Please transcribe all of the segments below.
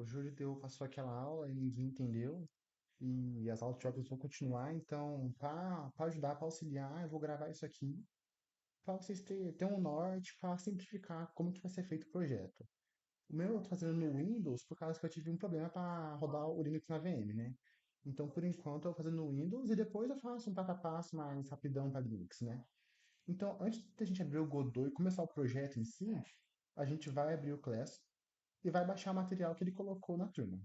o Júlio passou aquela aula e ninguém entendeu, e as aulas de jogos vão continuar, então, para ajudar, para auxiliar, eu vou gravar isso aqui, para vocês terem um norte, para simplificar como que vai ser feito o projeto. O meu eu tô fazendo no Windows por causa que eu tive um problema para rodar o Linux na VM, né? Então, por enquanto, eu vou fazendo no Windows e depois eu faço um passo a passo mais rapidão para Linux, né? Então, antes da gente abrir o Godot e começar o projeto em si, a gente vai abrir o Class e vai baixar o material que ele colocou na turma.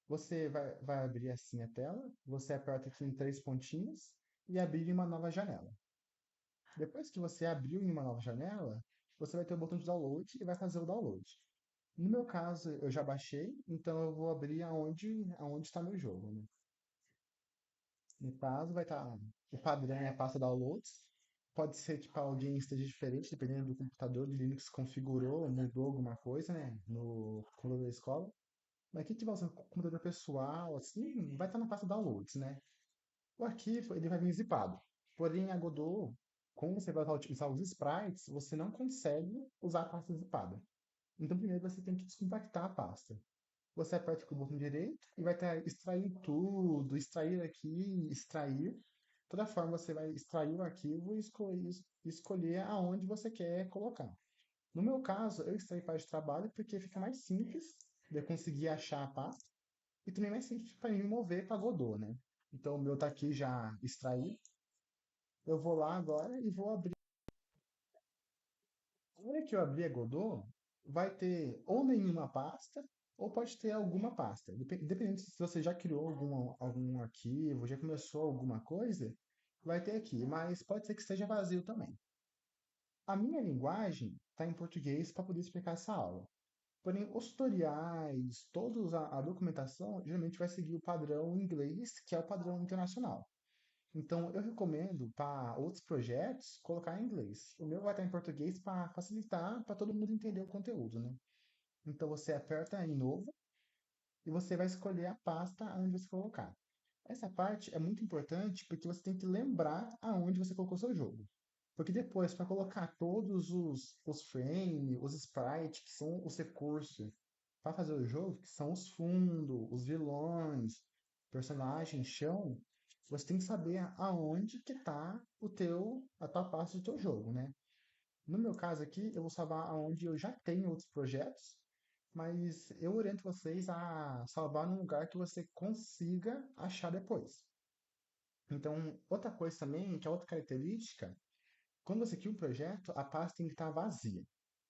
Você vai abrir assim a tela, você aperta aqui em três pontinhos e abrir em uma nova janela. Depois que você abriu em uma nova janela, você vai ter o botão de download e vai fazer o download. No meu caso, eu já baixei, então eu vou abrir aonde está meu jogo, né? No caso, vai estar o padrão é a pasta downloads. Pode ser que para alguém esteja diferente, dependendo do computador, do Linux configurou, mudou alguma coisa, né? No computador da escola. Mas quem tiver usando computador pessoal, assim, vai estar na pasta downloads, né? O arquivo, ele vai vir zipado. Porém, a Godot, como você vai utilizar os sprites, você não consegue usar a pasta zipada. Então, primeiro você tem que descompactar a pasta. Você aperta com o botão direito e vai estar extrair tudo, extrair aqui, extrair. Toda forma você vai extrair o arquivo e escolher aonde você quer colocar. No meu caso, eu extraí para de trabalho porque fica mais simples de eu conseguir achar a pasta e também mais simples para mim mover para Godot, né? Então o meu tá aqui já extraído. Eu vou lá agora e vou abrir. Na hora que eu abrir a Godot, vai ter ou nenhuma pasta, ou pode ter alguma pasta. Dependendo se você já criou algum arquivo, já começou alguma coisa, vai ter aqui, mas pode ser que esteja vazio também. A minha linguagem está em português para poder explicar essa aula. Porém, os tutoriais, toda a documentação, geralmente vai seguir o padrão inglês, que é o padrão internacional. Então, eu recomendo para outros projetos colocar em inglês. O meu vai estar em português para facilitar para todo mundo entender o conteúdo, né? Então, você aperta em novo e você vai escolher a pasta onde você colocar. Essa parte é muito importante porque você tem que lembrar aonde você colocou seu jogo. Porque depois, para colocar todos os frames, os sprites, que são os recursos para fazer o jogo, que são os fundos, os vilões, personagens, chão, você tem que saber aonde que está a tua parte do teu jogo, né? No meu caso aqui, eu vou salvar aonde eu já tenho outros projetos, mas eu oriento vocês a salvar num lugar que você consiga achar depois. Então, outra coisa também, que é outra característica, quando você cria um projeto, a pasta tem que estar vazia.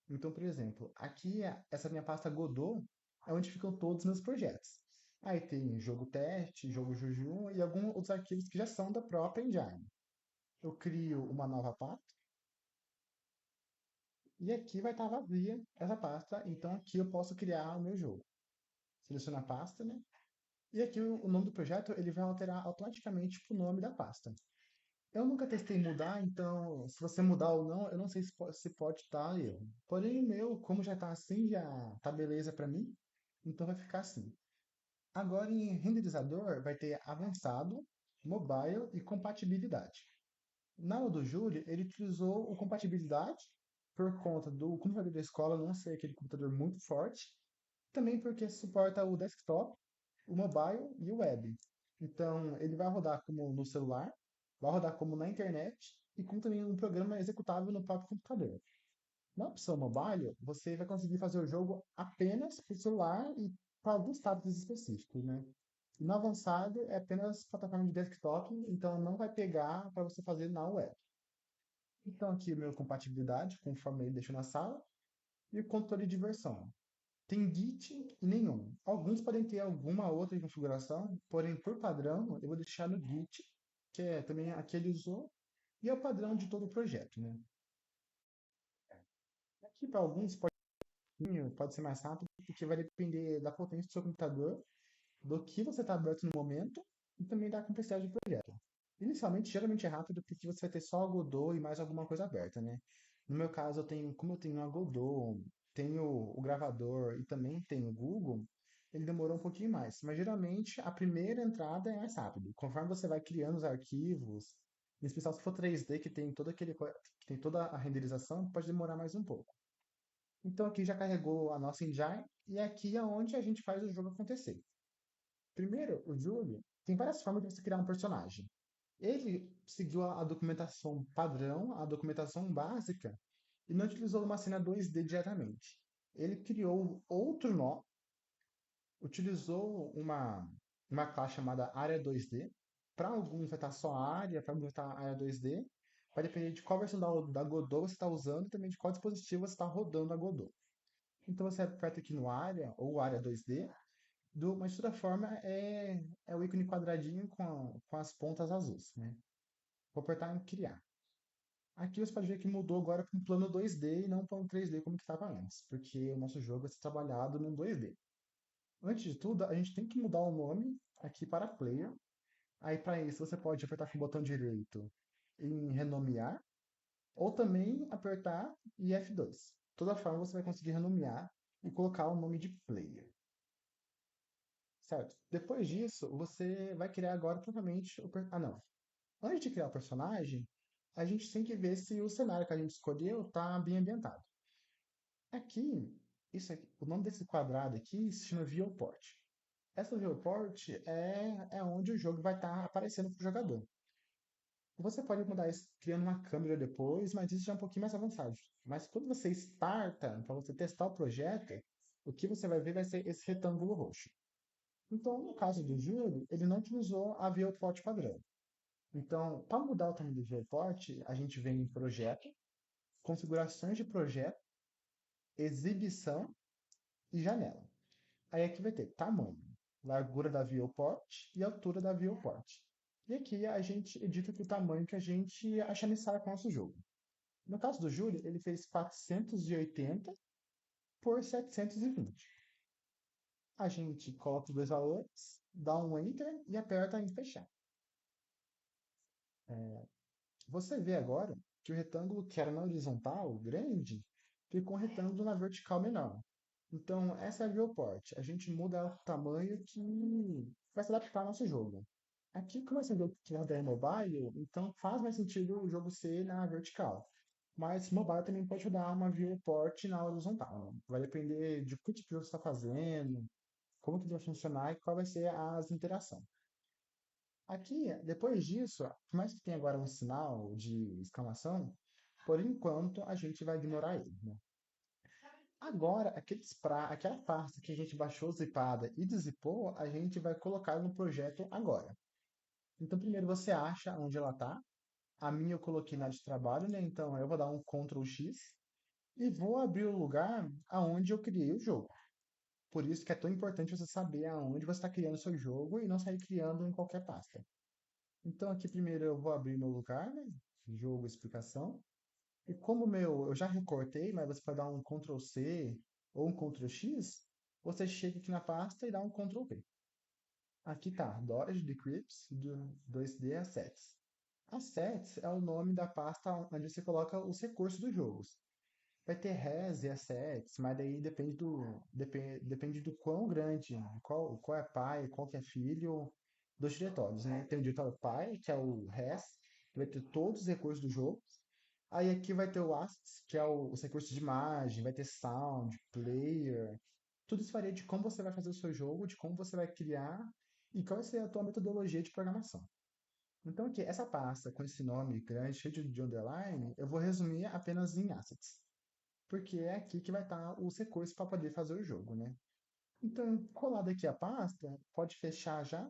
Então, por exemplo, aqui essa minha pasta Godot é onde ficam todos os meus projetos. Aí tem jogo teste, jogo Juju e alguns outros arquivos que já são da própria engine. Eu crio uma nova pasta e aqui vai estar vazia essa pasta, então aqui eu posso criar o meu jogo. Seleciono a pasta, né? E aqui o nome do projeto ele vai alterar automaticamente para o nome da pasta. Eu nunca testei mudar, então se você mudar ou não, eu não sei se pode estar erro. Porém, o meu, como já está assim, já tá beleza para mim, então vai ficar assim. Agora em renderizador vai ter avançado, mobile e compatibilidade. Na aula do Júlio, ele utilizou o compatibilidade por conta do computador da escola não ser aquele computador muito forte, também porque suporta o desktop, o mobile e o web. Então, ele vai rodar como no celular, vai rodar como na internet e como também um programa executável no próprio computador. Na opção mobile, você vai conseguir fazer o jogo apenas para o celular e para alguns tabs específicos, né? E no avançado é apenas plataforma de desktop, então não vai pegar para você fazer na web. Então aqui o meu compatibilidade, conforme ele deixou na sala, e o controle de versão. Tem Git e nenhum. Alguns podem ter alguma outra configuração, porém por padrão eu vou deixar no Git, que é também a que ele usou, e é o padrão de todo o projeto, né? Aqui para alguns pode ser mais rápido, porque vai depender da potência do seu computador, do que você está aberto no momento e também da complexidade do projeto. Inicialmente, geralmente é rápido porque você vai ter só a Godot e mais alguma coisa aberta, né? No meu caso, como eu tenho a Godot, tenho o gravador e também tenho o Google, ele demorou um pouquinho mais. Mas geralmente a primeira entrada é mais rápido. Conforme você vai criando os arquivos, em especial se for 3D, que tem toda a renderização, pode demorar mais um pouco. Então aqui já carregou a nossa engine e aqui é onde a gente faz o jogo acontecer. Primeiro, o Júlio tem várias formas de você criar um personagem. Ele seguiu a documentação padrão, a documentação básica, e não utilizou uma cena 2D diretamente. Ele criou outro nó, utilizou uma classe chamada área 2D. Para alguns vai estar só área, para alguns vai estar área 2D. Vai depender de qual versão da Godot você está usando e também de qual dispositivo você está rodando a Godot. Então você aperta aqui no área ou área 2D, mas de toda forma é o ícone quadradinho com as pontas azuis, né? Vou apertar em criar. Aqui você pode ver que mudou agora para um plano 2D e não um plano 3D como que estava antes, porque o nosso jogo vai ser trabalhado no 2D. Antes de tudo, a gente tem que mudar o nome aqui para player. Aí para isso você pode apertar com o botão direito em renomear, ou também apertar e F2. De toda forma você vai conseguir renomear e colocar o nome de player. Certo? Depois disso, você vai criar agora provavelmente Ah, não. Antes de criar o personagem, a gente tem que ver se o cenário que a gente escolheu está bem ambientado. Aqui, o nome desse quadrado aqui se chama viewport. Essa viewport é onde o jogo vai estar aparecendo para o jogador. Você pode mudar isso criando uma câmera depois, mas isso já é um pouquinho mais avançado. Mas quando você starta, para você testar o projeto, o que você vai ver vai ser esse retângulo roxo. Então, no caso do Júlio, ele não utilizou a viewport padrão. Então, para mudar o tamanho do viewport, a gente vem em projeto, configurações de projeto, exibição e janela. Aí aqui vai ter tamanho, largura da viewport e altura da viewport. E aqui a gente edita o tamanho que a gente achar necessário para o nosso jogo. No caso do Júlio, ele fez 480 por 720. A gente coloca os dois valores, dá um Enter e aperta em fechar. Você vê agora que o retângulo que era na horizontal, grande, ficou um retângulo na vertical menor. Então, essa é a viewport. A gente muda o tamanho que vai se adaptar ao nosso jogo. Aqui, como esse jogo que é mobile, então faz mais sentido o jogo ser na vertical. Mas mobile também pode dar uma viewport na horizontal, né? Vai depender de que tipo de jogo você está fazendo, como que ele vai funcionar e qual vai ser as interações. Aqui, depois disso, por mais que tenha agora um sinal de exclamação, por enquanto a gente vai ignorar ele, né? Agora, aquela pasta que a gente baixou zipada e dezipou, a gente vai colocar no projeto agora. Então, primeiro você acha onde ela está. A minha eu coloquei na de trabalho, né? Então, eu vou dar um Ctrl X e vou abrir o lugar aonde eu criei o jogo. Por isso que é tão importante você saber aonde você está criando o seu jogo e não sair criando em qualquer pasta. Então, aqui primeiro eu vou abrir meu lugar, né? Jogo, explicação. E como o meu eu já recortei, mas você pode dar um Ctrl C ou um Ctrl X, você chega aqui na pasta e dá um Ctrl V. Aqui tá, Dodge Decrypts do 2D Assets. Assets é o nome da pasta onde você coloca os recursos dos jogos. Vai ter res e assets, mas daí depende do quão grande, qual é pai, qual que é filho dos diretórios, né? Tem o diretório pai, que é o res, que vai ter todos os recursos do jogo. Aí aqui vai ter o assets, que é os recursos de imagem, vai ter sound, player. Tudo isso varia de como você vai fazer o seu jogo, de como você vai criar e qual vai ser a tua metodologia de programação. Então aqui, essa pasta com esse nome grande, cheio de underline, eu vou resumir apenas em assets porque é aqui que vai estar os recursos para poder fazer o jogo, né? Então, colado aqui a pasta, pode fechar já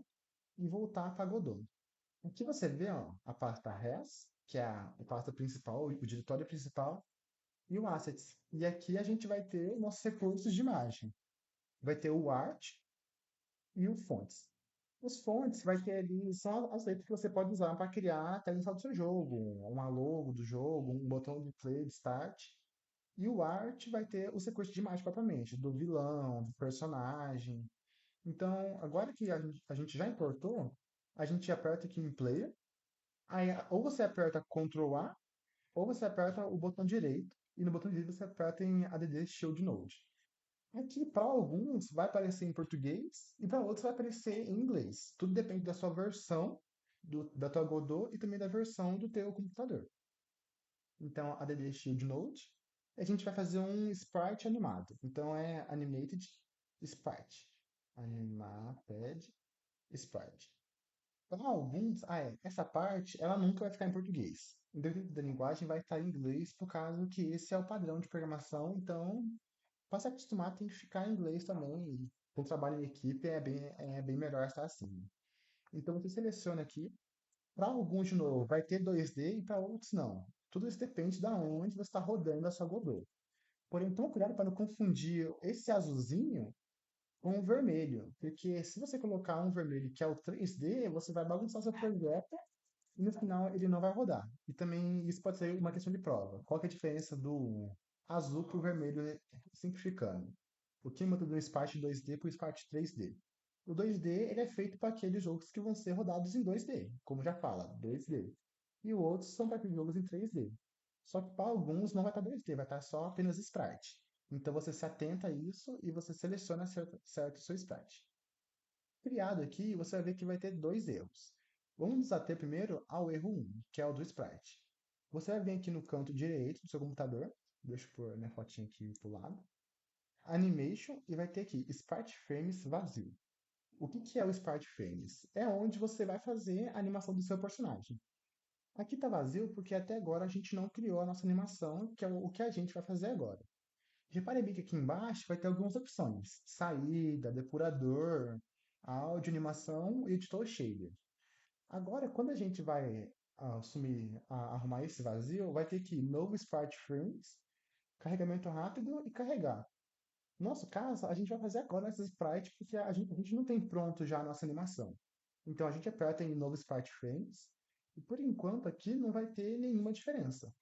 e voltar para Godot. Aqui você vê ó, a pasta res, que é a pasta principal, o diretório principal, e o assets. E aqui a gente vai ter nossos recursos de imagem. Vai ter o art e o fontes. Os fontes vai ter ali só as letras que você pode usar para criar a tela inicial do seu jogo, uma logo do jogo, um botão de play, de start. E o art vai ter os recursos de imagem propriamente, do vilão, do personagem. Então, agora que a gente já importou, a gente aperta aqui em Player, aí ou você aperta Ctrl A, ou você aperta o botão direito, e no botão direito você aperta em ADD Shield Node. Aqui, para alguns, vai aparecer em português, e para outros vai aparecer em inglês. Tudo depende da sua versão, da tua Godot, e também da versão do teu computador. Então, ADD Shield Node. A gente vai fazer um sprite animado. Então é animated sprite. Animated sprite. Para alguns, essa parte, ela nunca vai ficar em português. Independente da linguagem, vai estar em inglês, por causa que esse é o padrão de programação. Então, para se acostumar, tem que ficar em inglês também. E quem trabalha em equipe é bem melhor estar assim. Então, você seleciona aqui. Para alguns, de novo, vai ter 2D e para outros não. Tudo isso depende da onde você está rodando a sua Godot. Porém, toma cuidado para não confundir esse azulzinho com o vermelho, porque se você colocar um vermelho que é o 3D, você vai bagunçar seu projeto e no final ele não vai rodar. E também isso pode ser uma questão de prova. Qual que é a diferença do azul para o vermelho, simplificando? O que muda do Spark 2D para o Spark 3D? O 2D ele é feito para aqueles jogos que vão ser rodados em 2D, como já fala, 2D. E os outros são para aqueles jogos em 3D. Só que para alguns não vai estar 2D, vai estar só apenas sprite. Então você se atenta a isso e você seleciona certo o seu sprite. Criado aqui, você vai ver que vai ter dois erros. Vamos nos ater primeiro ao erro um, que é o do sprite. Você vai vir aqui no canto direito do seu computador, deixa eu pôr minha fotinha aqui pro lado, Animation, e vai ter aqui Sprite Frames vazio. O que que é o Sprite Frames? É onde você vai fazer a animação do seu personagem. Aqui está vazio porque até agora a gente não criou a nossa animação, que é o que a gente vai fazer agora. Repare bem que aqui embaixo vai ter algumas opções: saída, depurador, áudio, animação e editor shader. Agora, quando a gente vai arrumar esse vazio, vai ter que novo Sprite Frames, carregamento rápido e carregar. No nosso caso, a gente vai fazer agora essa Sprite porque a gente não tem pronto já a nossa animação. Então a gente aperta em novo Sprite Frames e por enquanto aqui não vai ter nenhuma diferença.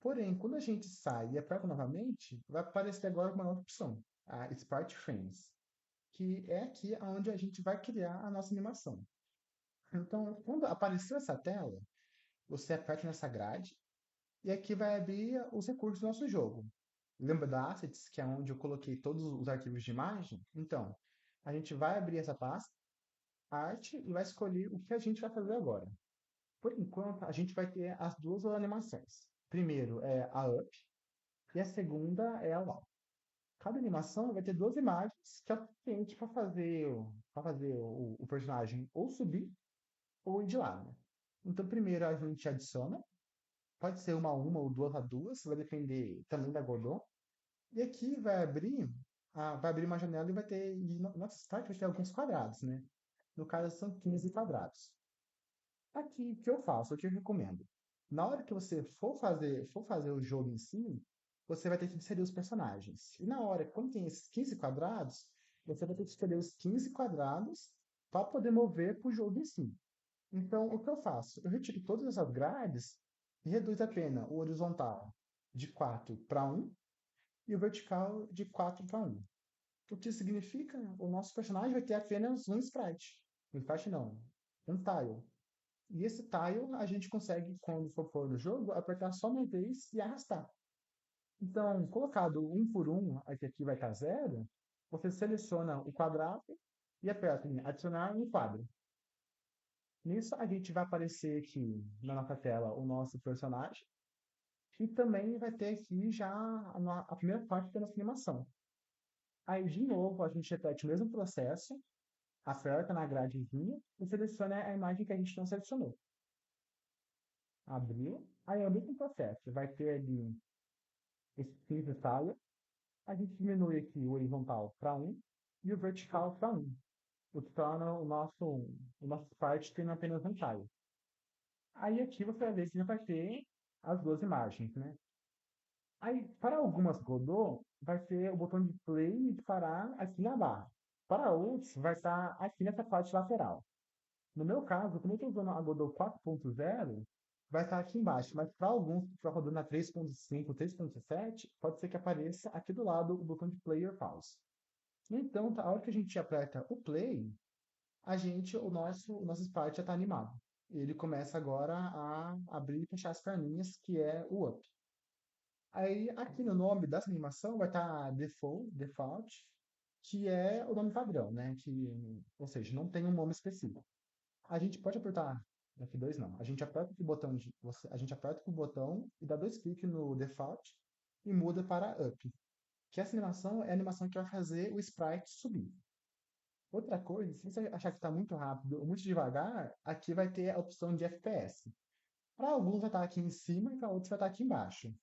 Porém, quando a gente sai e aperta novamente, vai aparecer agora uma nova opção, a Sprite Frames, que é aqui onde a gente vai criar a nossa animação. Então, quando apareceu essa tela, você aperta nessa grade e aqui vai abrir os recursos do nosso jogo. Lembra da Assets, que é onde eu coloquei todos os arquivos de imagem? Então, a gente vai abrir essa pasta, arte, e vai escolher o que a gente vai fazer agora. Por enquanto, a gente vai ter as duas animações. Primeiro é a Up e a segunda é a Low. Cada animação vai ter duas imagens que é o suficiente para fazer o personagem ou subir ou ir de lado. Então, primeiro a gente adiciona. Pode ser uma a uma ou duas a duas, vai depender também da Godot. E aqui vai abrir uma janela e vai ter, e nossa start vai ter alguns quadrados, né? No caso são 15 quadrados. Aqui, o que eu faço, o que eu recomendo? Na hora que você for fazer o jogo em si, você vai ter que inserir os personagens. E na hora, quando tem esses 15 quadrados, você vai ter que escolher os 15 quadrados para poder mover para o jogo em si. Então, o que eu faço? Eu retiro todas essas grades e reduzo apenas o horizontal de 4 para um e o vertical de 4 para um. O que significa? O nosso personagem vai ter apenas um sprite. Um sprite não, um tile. E esse tile a gente consegue, quando for pôr no jogo, apertar só uma vez e arrastar. Então, colocado um por um, aqui vai estar zero, você seleciona o quadrado e aperta em adicionar um quadro. Nisso, a gente vai aparecer aqui na nossa tela o nosso personagem e também vai ter aqui já a primeira parte da nossa animação. Aí, de novo, a gente repete o mesmo processo, aperta na gradezinha e seleciona a imagem que a gente não selecionou. Abriu, aí é o mesmo processo, vai ter ali esse cinza talha, a gente diminui aqui o horizontal para um e o vertical para um, o que torna o nosso parte tendo apenas um talho. Aí aqui você vai ver que já vai ter as duas imagens, né? Aí, para algumas Godot, vai ter o botão de play e de parar aqui na barra. Para outros, vai estar aqui nessa parte lateral. No meu caso, como eu estou usando a Godot 4.0, vai estar aqui embaixo. Mas para alguns que estão rodando a 3.5, 3.7, pode ser que apareça aqui do lado o botão de play or pause. Então, a hora que a gente aperta o play, o nosso sprite já está animado. Ele começa agora a abrir e fechar as perninhas, que é o up. Aí, aqui no nome dessa animação vai estar default, que é o nome padrão, né? Ou seja, não tem um nome específico. A gente pode apertar, F2 não, a gente aperta o botão e dá dois cliques no default, e muda para up. Que essa animação é a animação que vai fazer o sprite subir. Outra coisa, se você achar que está muito rápido ou muito devagar, aqui vai ter a opção de FPS. Para alguns vai estar aqui em cima e para outros vai estar aqui embaixo.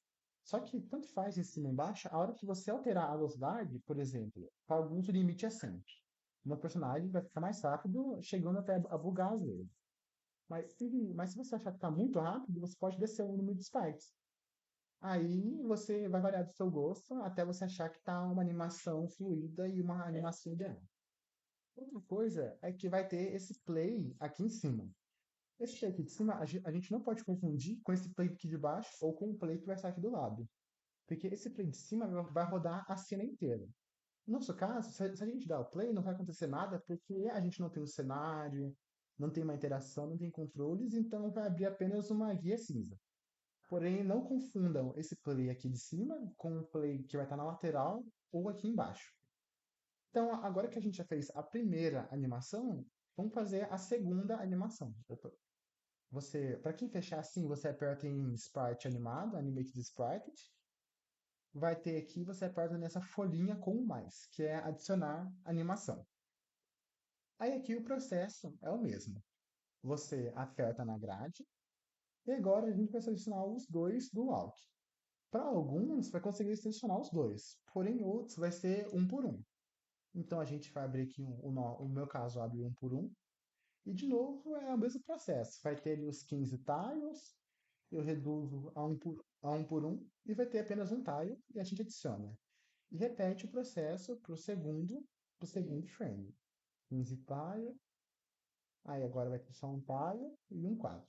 Só que tanto faz em cima e embaixo, a hora que você alterar a velocidade, por exemplo, para alguns o limite é 100. Meu personagem vai ficar mais rápido, chegando até a bugar às vezes. Mas se você achar que está muito rápido, você pode descer o número de sprites. Aí você vai variar do seu gosto até você achar que está uma animação fluida e uma animação ideal. Outra coisa é que vai ter esse play aqui em cima. Esse play aqui de cima, a gente não pode confundir com esse play aqui de baixo ou com o play que vai estar aqui do lado. Porque esse play de cima vai rodar a cena inteira. No nosso caso, se a gente dar o play, não vai acontecer nada porque a gente não tem um cenário, não tem uma interação, não tem controles, então vai abrir apenas uma guia cinza. Porém, não confundam esse play aqui de cima com o play que vai estar na lateral ou aqui embaixo. Então, agora que a gente já fez a primeira animação, vamos fazer a segunda animação. Para quem fechar assim, você aperta em Sprite animado, Animated Sprite. Vai ter aqui, você aperta nessa folhinha com o mais, que é adicionar animação. Aí aqui o processo é o mesmo. Você aperta na grade e agora a gente vai selecionar os dois do walk. Para alguns, vai conseguir selecionar os dois, porém outros vai ser um por um. Então a gente vai abrir aqui, o meu caso abre um por um. E de novo é o mesmo processo. Vai ter ali os 15 tiles, eu reduzo a um por um e vai ter apenas um tile e a gente adiciona. E repete o processo pro segundo frame. 15 tile, aí agora vai ter só um tile e um quadro.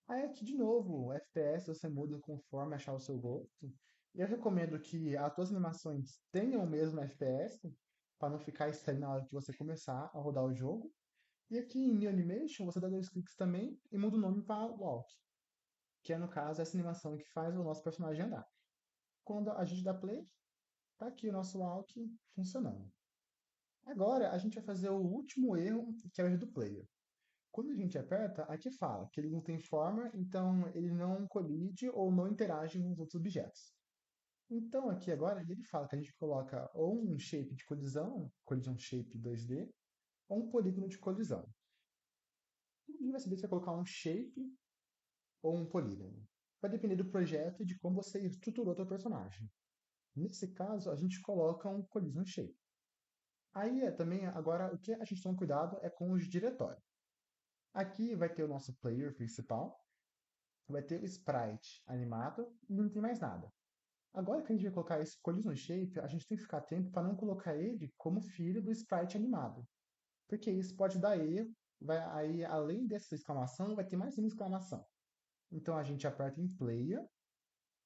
Aí aqui de novo, o FPS você muda conforme achar o seu gosto. Eu recomendo que as suas animações tenham o mesmo FPS, para não ficar estranho na hora que você começar a rodar o jogo. E aqui em New Animation, você dá dois cliques também e muda o nome para Walk, que é no caso essa animação que faz o nosso personagem andar. Quando a gente dá play, tá aqui o nosso Walk funcionando. Agora a gente vai fazer o último erro, que é o erro do player. Quando a gente aperta, aqui fala que ele não tem forma, então ele não colide ou não interage com os outros objetos. Então aqui agora ele fala que a gente coloca ou um shape de colisão, collision shape 2D, ou um polígono de colisão. Ninguém vai saber se vai colocar um shape ou um polígono. Vai depender do projeto e de como você estruturou o seu personagem. Nesse caso, a gente coloca um collision shape. Aí também, agora, o que a gente toma cuidado é com os diretórios. Aqui vai ter o nosso player principal, vai ter o sprite animado e não tem mais nada. Agora que a gente vai colocar esse collision shape, a gente tem que ficar atento para não colocar ele como filho do sprite animado. Porque isso pode dar erro, aí além dessa exclamação, vai ter mais uma exclamação. Então a gente aperta em player,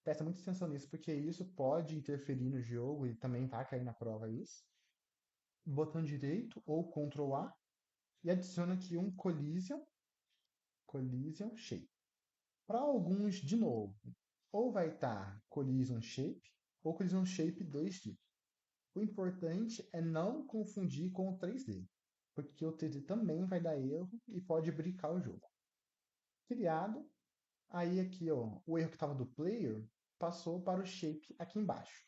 presta muita atenção nisso, porque isso pode interferir no jogo e também vai cair na prova isso. Botão direito ou Ctrl A e adiciona aqui um collision shape. Para alguns, de novo, ou vai estar collision shape ou collision shape 2D. O importante é não confundir com o 3D, porque o 3D também vai dar erro e pode brincar o jogo. Criado, aí aqui ó, o erro que estava do player passou para o shape aqui embaixo.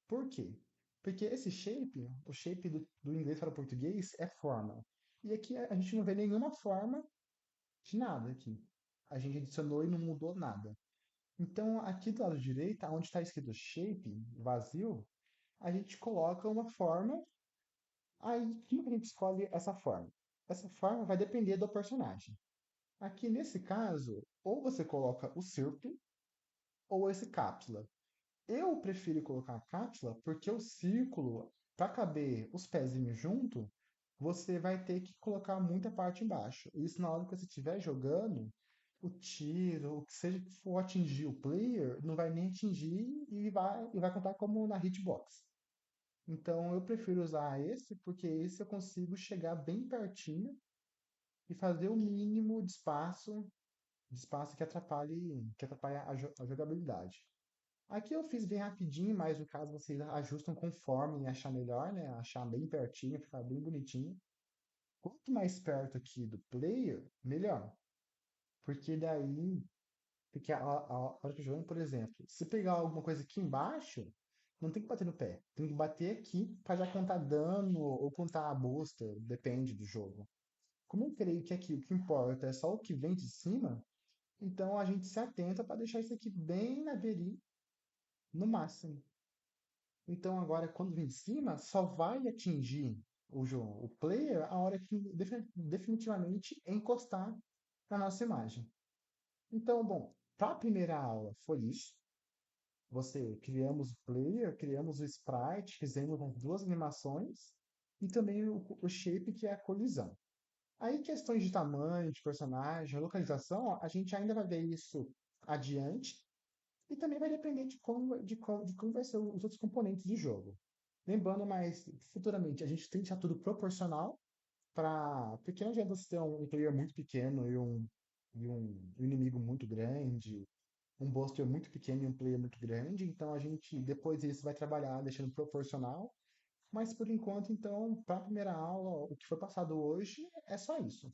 Por quê? Porque esse shape, o shape do inglês para o português é forma. E aqui a gente não vê nenhuma forma de nada aqui. A gente adicionou e não mudou nada. Então, aqui do lado direito, onde está escrito shape, vazio, a gente coloca uma forma. Aí, como que a gente escolhe essa forma? Essa forma vai depender do personagem. Aqui, nesse caso, ou você coloca o círculo ou esse cápsula. Eu prefiro colocar a cápsula porque o círculo, para caber os pezinhos junto, você vai ter que colocar muita parte embaixo. Isso na hora que você estiver jogando, o tiro, o que seja que for atingir o player, não vai nem atingir e vai contar como na hitbox. Então eu prefiro usar esse porque esse eu consigo chegar bem pertinho e fazer o mínimo de espaço que atrapalha a jogabilidade. Aqui eu fiz bem rapidinho, mas no caso vocês ajustam conforme achar melhor, né? Achar bem pertinho, ficar bem bonitinho. Quanto mais perto aqui do player, melhor. Porque daí Porque a hora que eu jogo, por exemplo, se pegar alguma coisa aqui embaixo, não tem que bater no pé. Tem que bater aqui para já contar dano ou contar a busta, depende do jogo. Como eu creio que aqui o que importa é só o que vem de cima, então a gente se atenta para deixar isso aqui bem na beirinha, no máximo. Então agora, quando vem de cima, só vai atingir o player a hora que definitivamente encostar na nossa imagem. Então, bom, para a primeira aula foi isso. Você criamos o player, criamos o sprite, fizemos as duas animações e também o shape, que é a colisão. Aí, questões de tamanho, de personagem, localização, a gente ainda vai ver isso adiante e também vai depender de como vai ser os outros componentes do jogo. Lembrando, mas futuramente a gente tem que deixar tudo proporcional porque não adianta você ter um player muito pequeno e um inimigo muito grande, um buster muito pequeno e um player muito grande, então a gente depois disso vai trabalhar deixando proporcional, mas por enquanto, então, para a primeira aula, o que foi passado hoje é só isso.